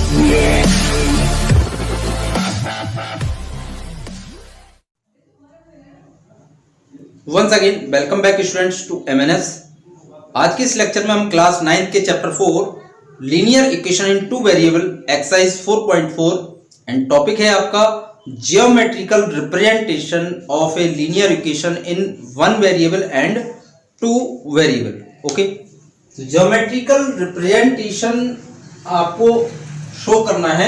Once again welcome back students to MNS. आज के इस लेक्चर में हम क्लास 9 के chapter 4 linear equation in two variable exercise 4.4 and topic है आपका geometrical representation of a linear equation in one variable and two variable. Okay, तो geometrical representation आपको शो करना है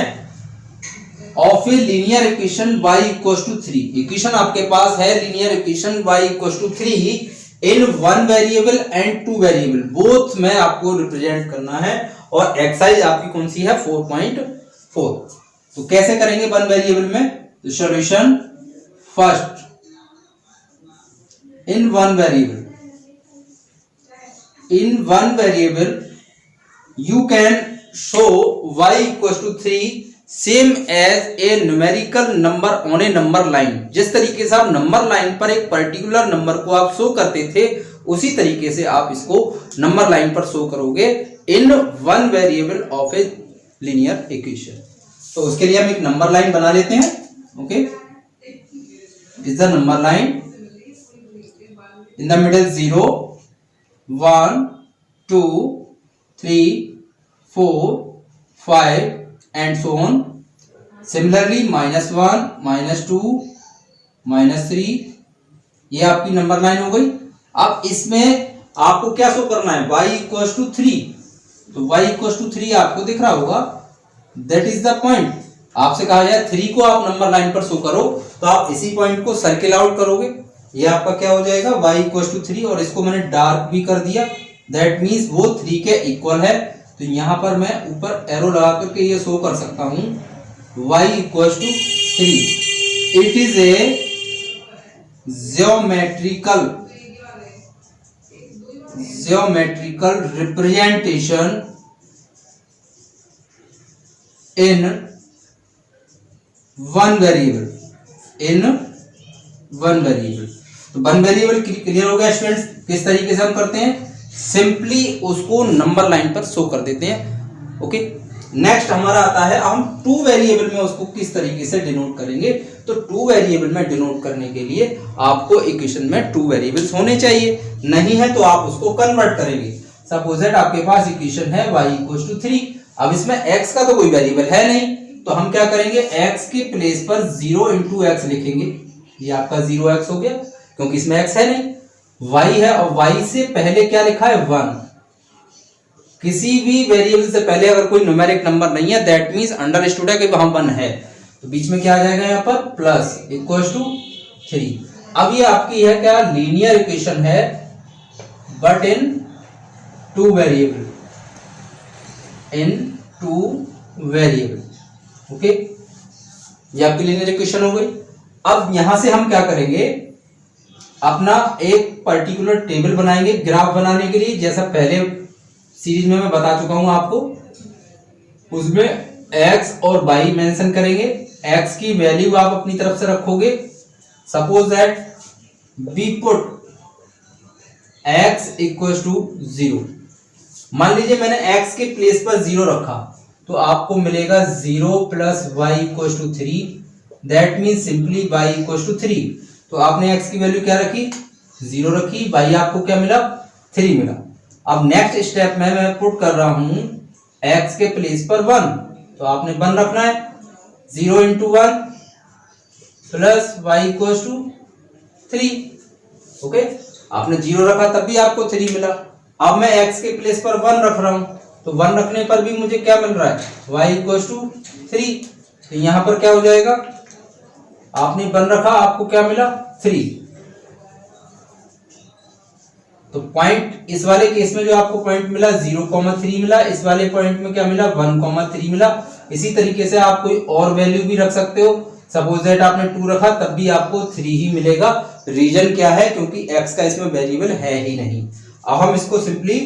of a linear equation y equals to 3। Equation आपके पास है linear equation y equals to 3 in one variable and two variable, both में आपको represent करना है और एक्सरसाइज आपकी कौन सी है 4.4। तो कैसे करेंगे वन वेरिएबल में? तो solution first in one variable you can show y equals to 3 same as a numerical number on a number line. जिस तरीके से आप नंबर लाइन पर एक पर्टिकुलर नंबर को आप शो करते थे, उसी तरीके से आप इसको नंबर लाइन पर शो करोगे इन one variable of a linear equation. तो उसके लिए हम एक नंबर लाइन बना लेते हैं। Okay, is the number line in the middle 0 1 2 3 4 5 and so on. Similarly -1 -2 -3 ये आपकी नंबर लाइन हो गई। अब इसमें आपको क्या शो करना है? y equals to 3। तो y इक्वल्स टू 3 आपको दिख रहा होगा, दैट इज द पॉइंट। आपसे कहा जाए 3 को आप नंबर लाइन पर शो करो, तो आप इसी पॉइंट को सर्किल आउट करोगे। ये आपका क्या हो जाएगा? y इक्वल्स टू 3 और इसको मैंने डार्क भी कर दिया, दैट मीन्स वो 3 के इक्वल है। तो यहां पर मैं ऊपर एरो लगा करके ये शो कर सकता हूं y equals to 3। It is a geometrical representation in one variable. तो वन वेरिएबल क्लियर हो गया स्टूडेंट्स? किस तरीके से हम करते हैं? सिंपली उसको नंबर लाइन पर शो कर देते हैं। ओके, नेक्स्ट हमारा आता है हम टू वेरिएबल में उसको किस तरीके से डिनोट करेंगे। तो टू वेरिएबल में डिनोट करने के लिए आपको इक्वेशन में टू वेरिएबल्स होने चाहिए, नहीं है तो आप उसको कन्वर्ट करेंगे। सपोज दैट आपके पास इक्वेशन है y इक्वल्स टू 3। अब इसमें x का तो कोई वेरिएबल है नहीं, तो हम क्या करेंगे? x के प्लेस पर 0 इंटू एक्स लिखेंगे। ये आपका 0x हो गया, क्योंकि इसमें x है नहीं, y है और y से पहले क्या लिखा है? 1। किसी भी वेरिएबल से पहले अगर कोई न्यूमेरिक नंबर नहीं है, दैट मींस अंडरस्टूड है कि वहां 1 है। तो बीच में क्या आ जाएगा? यहाँ पर प्लस इक्वल्स टू 3। अब ये आपकी है क्या? लीनियर इक्वेशन है, but in two variable. Okay, ये आपकी लीनियर इक्वेशन हो गई। अब यहां से हम क्या करेंगे? अपना एक पर्टिकुलर टेबल बनाएंगे ग्राफ बनाने के लिए, जैसा पहले सीरीज में मैं बता चुका हूं आपको। उसमें x और y मेंशन करेंगे। x की वैल्यू आप अपनी तरफ से रखोगे। Suppose that we put x equals to 0। मान लीजिए मैंने x के प्लेस पर 0 रखा, तो आपको मिलेगा 0 plus y equals to 3। That means simply y equals to 3। तो आपने x की वैल्यू क्या रखी? 0 रखी। y आपको क्या मिला? 3 मिला। अब नेक्स्ट स्टेप में मैं पुट कर रहा हूं x के प्लेस पर 1, तो आपने 1 रखना है। 0 into 1 plus y equals to 3। Okay, आपने 0 रखा तब भी आपको 3 मिला। अब मैं x के प्लेस पर 1 रख रहा हूं, तो 1 रखने पर भी मुझे क्या मिल रहा है? y equals to 3। तो यहां पर क्या हो जाएगा? आपने 1 रखा, आपको क्या मिला? 3। तो पॉइंट इस वाले केस में जो आपको पॉइंट मिला 0,3 मिला, इस वाले पॉइंट में क्या मिला? 1,3 मिला। इसी तरीके से आप कोई और वैल्यू भी रख सकते हो। सपोज दैट आपने 2 रखा, तब भी आपको 3 ही मिलेगा। रीजन क्या है? क्योंकि x का इसमें वेरिएबल है ही नहीं। अब हम इसको सिंपली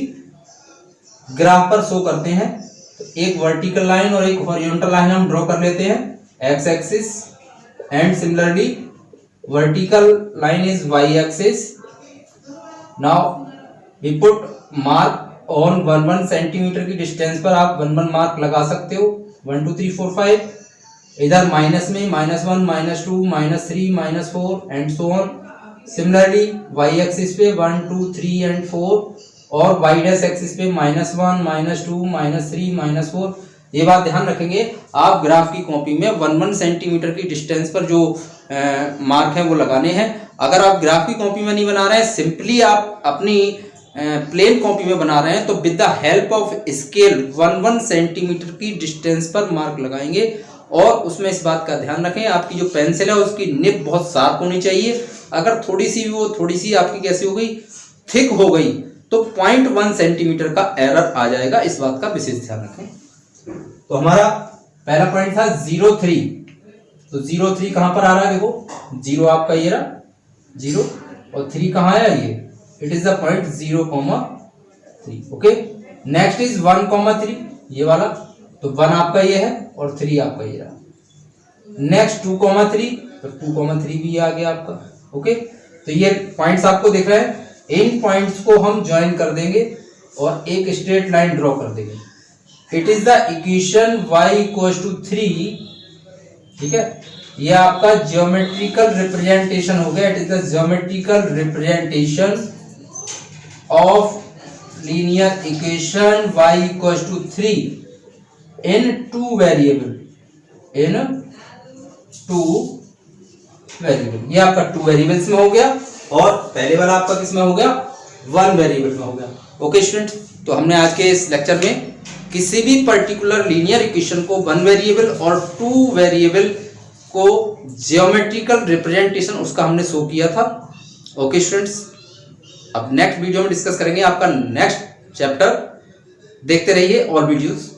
ग्राफ पर शो करते हैं। तो एक वर्टिकल लाइन और एक हॉरिजॉन्टल लाइन हम ड्रॉ कर लेते हैं, x axis, and similarly vertical line is y axis. Now we put mark on 1 centimeter की डिस्टेंस पर आप 1 मार्क लगा सकते हो। 1 2 3 4 5, इधर माइनस में -1 -2 -3 -4 and so on. Similarly y axis पे 1 2 3 एंड 4 और y डैश एक्सिस पे -1 -2 -3 -4। ये बात ध्यान रखेंगे, आप ग्राफ की कॉपी में 1 सेंटीमीटर की डिस्टेंस पर जो मार्क है वो लगाने हैं। अगर आप ग्राफ की कॉपी में नहीं बना रहे हैं, सिंपली आप अपनी प्लेन कॉपी में बना रहे हैं, तो with the help of scale 1 centimetre की डिस्टेंस पर मार्क लगाएंगे। और उसमें इस बात का ध्यान रखें, आपकी जो पेंसिल है उसकी निब बहुत शार्प होनी चाहिए। अगर थोड़ी सी आपकी कैसी हो गई, थिक हो गई, तो 0.1 सेंटीमीटर का एरर आ जाएगा। इस बात का विशेष ध्यान रखें। तो हमारा पहला पॉइंट था 0.3। तो 0.3 कहां पर आ रहा है, देखो 0 आपका ये रहा 0 और 3 कहां आया, ये it is the point 0,3। Okay, next is 1,3, ये वाला, तो 1 आपका ये है और 3 आपका ये रहा। नेक्स्ट 2,3, तो 2,3 भी आ गया आपका। ओके, तो ये पॉइंट्स आपको दिख रहे हैं, इन पॉइंट्स को हम ज्वाइन कर देंगे और एक स्ट्रेट लाइन ड्रॉ कर देंगे। It is the equation y = 3। ठीक है, ये आपका ज्योमेट्रिकल रिप्रेजेंटेशन हो गया। It is the geometrical representation of linear equation y = 3 in 2 variable. ये आपका 2 वेरिएबल्स में हो गया और पहले वाला आपका किस में हो गया, 1 वेरिएबल में हो गया। ओके स्टूडेंट, तो हमने आज के इस लेक्चर में किसी भी पर्टिकुलर लीनियर इक्वेशन को 1 वेरिएबल और 2 वेरिएबल को ज्योमेट्रिकल रिप्रेजेंटेशन उसका हमने शो किया था। ओके स्टूडेंट्स, अब नेक्स्ट वीडियो में डिस्कस करेंगे आपका नेक्स्ट चैप्टर। देखते रहिए और वीडियोस।